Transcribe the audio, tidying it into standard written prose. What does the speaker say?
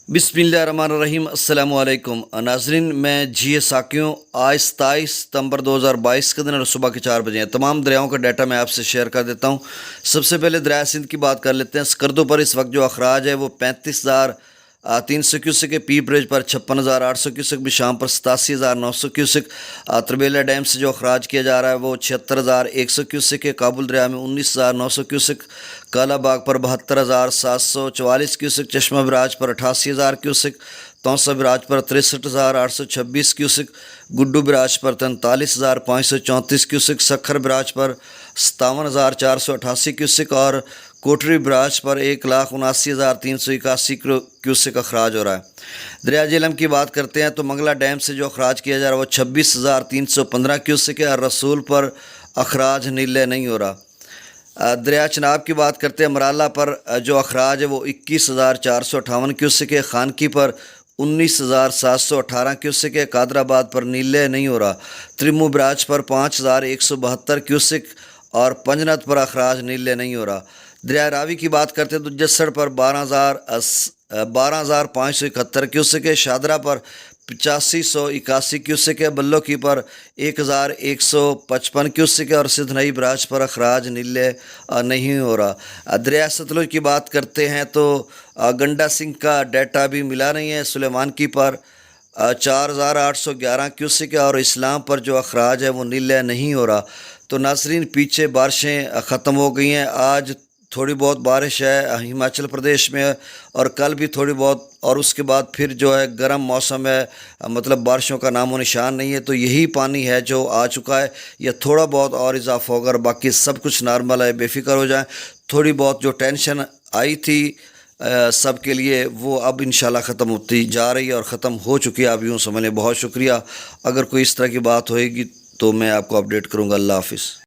बिस्मिल्लाहिर्रहमानिर्रहीम अस्सलाम वालेकुम नाज़रीन, मैं जी साकियों। आज 27 सितंबर 2022 के दिन और सुबह के 4 बजे हैं। तमाम दरियाओं का डाटा मैं आपसे शेयर कर देता हूँ। सबसे पहले दरिया सिंध की बात कर लेते हैं। स्कर्दो पर इस वक्त जो अखराज है वो 35,300 क्यूसिक है। पी ब्रिज पर 56,800 क्यूसिक, बिशाम पर 87,900 क्यूसिक। तरबेला डैम से जो अखराज किया जा रहा है वो 76,100 क्यूसिक है। काबुल दरिया में 19,900 क्यूसिक, काला बाग पर 72,744 क्यूसिक, चश्मा बराज पर 88,000 क्यूसिक, तौसा बराज पर 63,826 क्यूसिक, गुड्डू बराज पर 43,534 क्यूसिक, सखर बराज पर 57,488 क्यूसिक और कोटरी बराज पर 1,79,381 क्यूसिक अखराज हो रहा है। दरिया झेलम की बात करते हैं तो मंगला डैम से जो अखराज किया जा रहा है वो 26,315 क्यूसिक है और रसूल पर अखराज नीले नहीं हो रहा। दरिया चनाब की बात करते हैं। मराला पर जो अखराज है वो 21,458 क्यूसिक है। खानकी पर 19,718 क्यूसिक है। कादराबाद पर नीले नहीं हो रहा। त्रिमू बराज पर 5,172 क्यूसिक और पंजनत पर अखराज नीले नहीं हो रहा। दरिया रावी की बात करते हैं तो जस्सड़ पर 12,571 क्यूसिक है। शादरा पर 8581 क्यूसिक है। बल्लो की पर 1,155 क्यूसिक है और सिधनई बराज पर अखराज नीले नहीं हो रहा। दरिया सतलुज की बात करते हैं तो गंडा सिंह का डाटा भी मिला नहीं है। सुलेमान की पर 4,811 क्यूसिक है और इस्लाम पर जो अखराज है वो नीले नहीं हो रहा। तो नाज़रीन, पीछे बारिशें ख़त्म हो गई हैं। आज थोड़ी बहुत बारिश है हिमाचल प्रदेश में और कल भी थोड़ी बहुत, और उसके बाद फिर जो है गर्म मौसम है, मतलब बारिशों का नामो निशान नहीं है। तो यही पानी है जो आ चुका है। या थोड़ा बहुत और इजाफा होगा, बाकी सब कुछ नॉर्मल है, बेफिक्र हो जाएं। थोड़ी बहुत जो टेंशन आई थी सब के लिए वो अब इंशाल्लाह ख़त्म होती जा रही है और ख़त्म हो चुकी है। आप यूँ समझ लें। बहुत शुक्रिया। अगर कोई इस तरह की बात होएगी तो मैं आपको अपडेट करूँगा। अल्लाह हाफिज़।